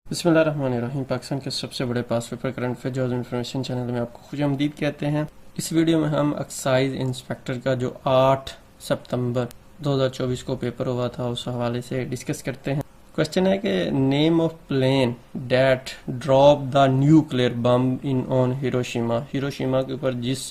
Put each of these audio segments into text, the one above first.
बिस्मिल्लाहिर्रहमानिर्रहीम। पाकिस्तान के सबसे बड़े pass paper current affair job information channel में आपको खुशामदीद कहते हैं। इस वीडियो में हम एक्साइज इंस्पेक्टर का जो 8 सितंबर 2024 को पेपर हुआ था उस हवाले से डिस्कस करते हैं। क्वेश्चन है कि name of plane that drop the nuclear bomb in on Hiroshima. Hiroshima के ऊपर जिस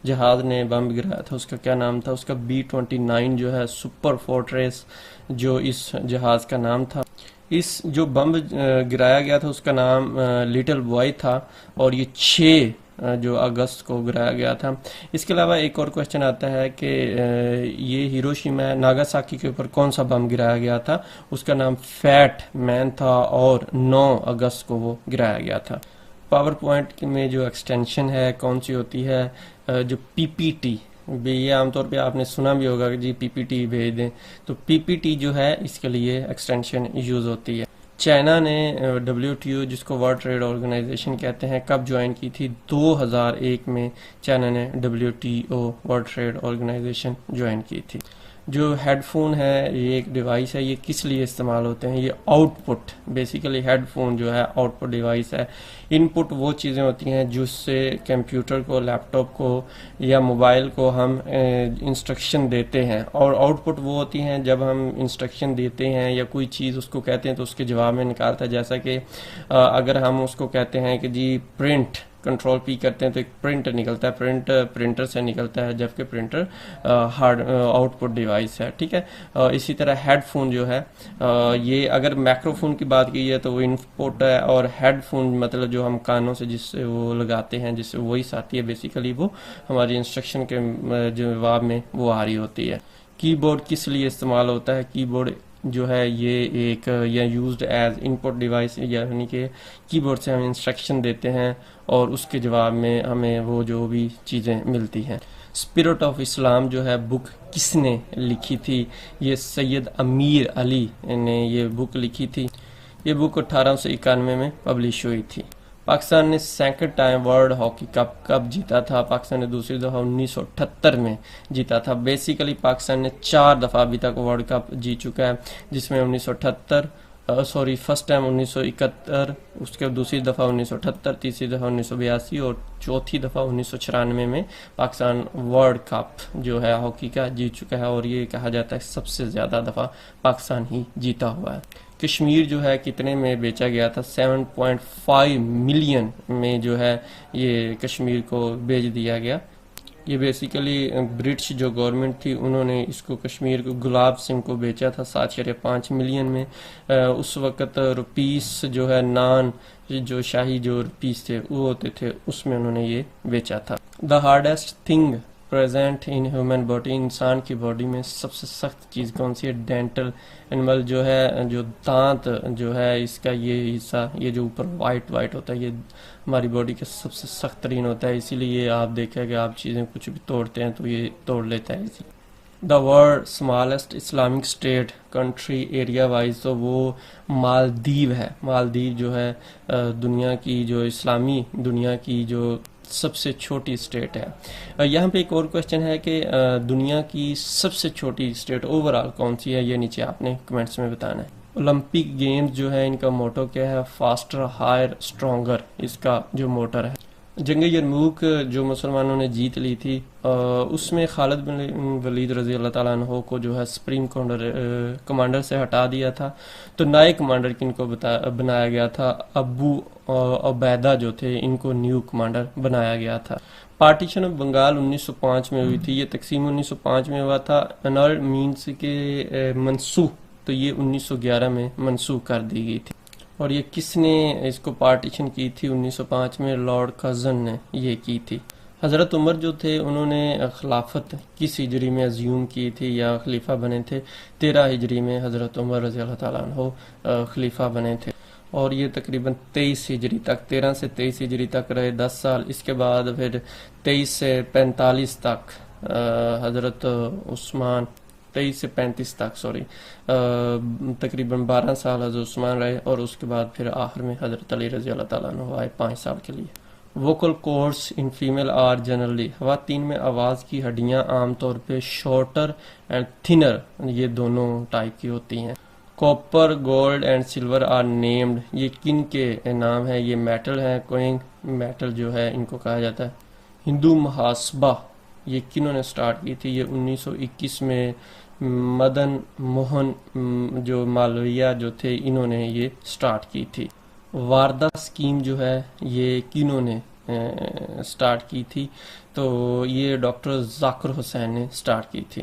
जहाज ने बम गिराया था उसका क्या नाम था? उसका B-29 जो है सुपर फोर्ट्रेस जो इस जहाज का नाम था। इस जो बम गिराया गया था उसका नाम लिटिल बॉय था और ये 6 जो अगस्त को गिराया गया था। इसके अलावा एक और क्वेश्चन आता है कि ये हिरोशिमा नागासाकी के ऊपर कौन सा बम गिराया गया था? उसका नाम फैट मैन था और 9 अगस्त को वो गिराया गया था। पावर पॉइंट में जो एक्सटेंशन है कौन सी होती है? जो पीपीटी, ये आमतौर पे आपने सुना भी होगा कि जी पीपीटी भेज दें, तो पीपीटी जो है इसके लिए एक्सटेंशन यूज़ होती है। चाइना ने WTO जिसको वर्ल्ड ट्रेड ऑर्गेनाइजेशन कहते हैं कब ज्वाइन की थी? 2001 में चाइना ने WTO world trade organisation join की थी। जो हेडफोन है ये एक डिवाइस है, ये किस लिए इस्तेमाल होते हैं? ये आउटपुट, बेसिकली हेडफोन जो है आउटपुट डिवाइस है। इनपुट वो चीज़ें होती हैं जिससे कंप्यूटर को, लैपटॉप को या मोबाइल को हम इंस्ट्रक्शन देते हैं, और आउटपुट वो होती हैं जब हम इंस्ट्रक्शन देते हैं या कोई चीज़ उसको कहते हैं तो उसके जवाब में निकालता है। जैसा कि अगर हम उसको कहते हैं कि जी प्रिंट, कंट्रोल P करते हैं तो एक प्रिंट निकलता है, प्रिंट प्रिंटर से निकलता है, जबकि प्रिंटर हार्ड आउटपुट डिवाइस है। ठीक है, इसी तरह हेडफोन जो है ये अगर माइक्रोफोन की बात की है तो वो इनपुट है, और हेडफोन मतलब जो हम कानों से जिससे वो लगाते हैं जिससे वॉइस आती है, बेसिकली वो हमारी इंस्ट्रक्शन के जवाब में वो आ रही होती है। कीबोर्ड किस लिए इस्तेमाल होता है? कीबोर्ड जो है ये एक या यूज्ड एज इनपुट डिवाइस, यानी कि कीबोर्ड से हम इंस्ट्रक्शन देते हैं और उसके जवाब में हमें वो जो भी चीज़ें मिलती हैं। स्पिरिट ऑफ इस्लाम जो है बुक किसने लिखी थी? ये सैयद अमीर अली ने ये बुक लिखी थी। ये बुक 1891 में पब्लिश हुई थी। पाकिस्तान ने second time world hockey cup कब जीता था? पाकिस्तान ने दूसरी दफ़ा 1978 में जीता था। बेसिकली पाकिस्तान ने 4 दफ़ा अभी तक वर्ल्ड कप जीत चुका है, जिसमें 1978 फर्स्ट टाइम 1971, उसके दूसरी दफ़ा 1978, तीसरी दफ़ा 1982 और चौथी दफ़ा 1994 में पाकिस्तान वर्ल्ड कप जो है हॉकी का जीत चुका है, और ये कहा जाता है सबसे ज़्यादा दफ़ा पाकिस्तान ही जीता हुआ है। कश्मीर जो है कितने में बेचा गया था? 7.5 मिलियन में जो है ये कश्मीर को बेच दिया गया। ये बेसिकली ब्रिटिश जो गवर्नमेंट थी उन्होंने इसको कश्मीर को गुलाब सिंह को बेचा था 7.5 मिलियन में। उस वक़्त रुपीस जो है नान जो शाही जो रुपीस थे वो होते थे, उसमें उन्होंने ये बेचा था। The hardest thing present in human body, इंसान की बॉडी में सबसे सख्त चीज़ कौन सी है? डेंटल एनिमल जो है, जो दांत जो है इसका ये हिस्सा, ये जो ऊपर वाइट वाइट होता है, ये हमारी बॉडी का सबसे सख्त तरीन होता है। इसीलिए आप देखें आप चीज़ें कुछ भी तोड़ते हैं तो ये तोड़ लेता है इसी। The world smallest Islamic state country area wise, तो वो मालदीव है। मालदीव जो है दुनिया की जो इस्लामी दुनिया की जो सबसे छोटी स्टेट है। यहाँ पे एक और क्वेश्चन है कि दुनिया की सबसे छोटी स्टेट ओवरऑल कौन सी है? ये नीचे आपने कमेंट्स में बताना है। ओलंपिक गेम्स जो है इनका मोटो क्या है? फास्टर हायर स्ट्रॉन्गर इसका जो मोटर है। जंग यरमूक जो मुसलमानों ने जीत ली थी उसमें खालिद बिन वलीद रजी अल्लाह ताला अन्हो को जो है सुप्रीम कमांडर से हटा दिया था, तो नए कमांडर किनको बनाया गया था? अबू उबैदा जो थे इनको न्यू कमांडर बनाया गया था। पार्टीशन ऑफ बंगाल 1905 में हुई थी। ये तकसीम 1905 में हुआ था। अनल मीन्स के मनसूख, तो ये 1911 में मनसूख कर दी गई थी। और ये किसने इसको पार्टीशन की थी 1905 में? लॉर्ड कर्जन ने ये की थी। हज़रत उमर जो थे उन्होंने खिलाफत किस हिजरी में अज्यूम की थी या खलीफा बने थे? 13 हिजरी में हज़रत उमर रज़ी अल्लाह ताला अन्हो खलीफा बने थे, और ये तकरीबन 23 हिजरी तक, 13 से 23 हिजरी तक रहे 10 साल। इसके बाद फिर 23 से 45 तक हज़रत उस्मान, 23 से 35 तक तकरीबन 12 साल हज़रत उस्मान रहे, और उसके बाद फिर आखिर में हज़रत अली रज़ी अल्लाह ताला अन्हु आए 5 साल के लिए। Vocal cords in female are generally, ख़वातीन में आवाज़ की हड्डियाँ आमतौर पे शॉर्टर एंड थिनर, ये दोनों टाइप की होती हैं। Copper, gold and silver are named, ये किन के नाम है? ये मेटल है, कोइंग मेटल जो है इनको कहा जाता है। हिंदू महासभा ये किन्होंने स्टार्ट की थी? ये 1921 में मदन मोहन जो मालवीय जो थे इन्होंने ये स्टार्ट की थी। वारदा स्कीम जो है ये किन्होंने स्टार्ट की थी? तो ये डॉक्टर जाकिर हुसैन ने स्टार्ट की थी।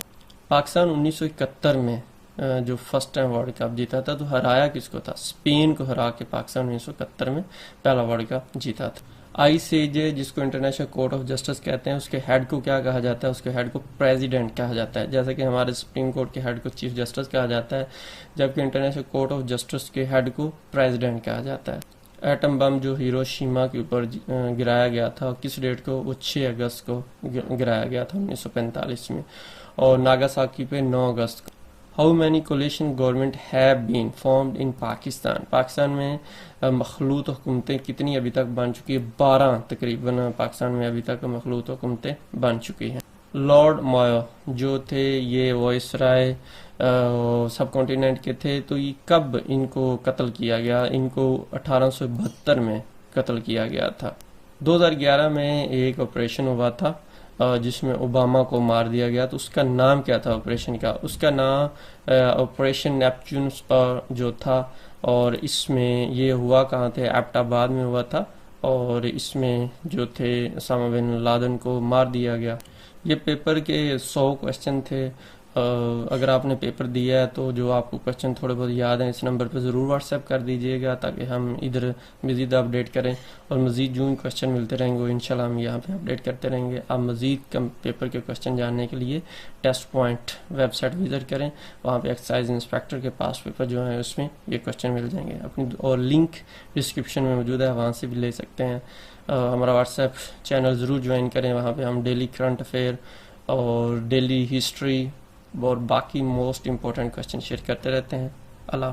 पाकिस्तान 1971 में जो फर्स्ट टाइम वर्ल्ड कप जीता था तो हराया किसको था? स्पेन को हरा के पाकिस्तान 1971 में पहला वर्ल्ड कप जीता था। आईसीजे जिसको इंटरनेशनल कोर्ट ऑफ जस्टिस कहते हैं, उसके हेड को क्या कहा जाता है? उसके हेड को प्रेसिडेंट कहा जाता है। जैसे कि हमारे सुप्रीम कोर्ट के हेड को चीफ जस्टिस कहा जाता है, जबकि इंटरनेशनल कोर्ट ऑफ जस्टिस के हेड को प्रेसिडेंट कहा जाता है। एटम बम जो हिरोशिमा के ऊपर गिराया गया था, किस डेट को? वो 6 अगस्त को गिराया गया था 1945 में, और नागासाकी पे 9 अगस्त को। How many coalition government have been formed in Pakistan? Pakistan में मखलूत हुकूमतें कितनी अभी तक बन चुकी है? 12 तकरीबन पाकिस्तान में अभी तक मखलूत हुकूमतें बन चुकी हैं। लॉर्ड मायो जो थे ये वॉइसराय सब कॉन्टिनेंट के थे, तो ये कब इनको कत्ल किया गया? इनको 1872 में कत्ल किया गया था। 2011 में एक ऑपरेशन हुआ था जिसमें ओबामा को मार दिया गया, तो उसका नाम क्या था ऑपरेशन का? उसका नाम ऑपरेशन नेपच्यून पर जो था, और इसमें ये हुआ कहाँ थे? एबटाबाद में हुआ था, और इसमें जो थे ओसामा बिन लादेन को मार दिया गया। ये पेपर के 100 क्वेश्चन थे। अगर आपने पेपर दिया है तो जो आपको क्वेश्चन थोड़े बहुत याद हैं इस नंबर पर ज़रूर व्हाट्सएप कर दीजिएगा, ताकि हम इधर मज़ीद अपडेट करें, और मज़ीद जो क्वेश्चन मिलते रहेंगे वो इंशाल्लाह हम यहाँ पे अपडेट करते रहेंगे। आप मज़ीद कम पेपर के क्वेश्चन जानने के लिए टेस्ट पॉइंट वेबसाइट विजिट करें, वहाँ पे एक्साइज इंस्पेक्टर के पास पेपर जो है उसमें ये क्वेश्चन मिल जाएंगे अपनी, और लिंक डिस्क्रिप्शन में मौजूद है, वहाँ से भी ले सकते हैं। हमारा व्हाट्सएप चैनल ज़रूर ज्वाइन करें, वहाँ पे हम डेली करंट अफेयर और डेली हिस्ट्री और बाकी मोस्ट इम्पोर्टेंट क्वेश्चन शेयर करते रहते हैं। अल्लाह।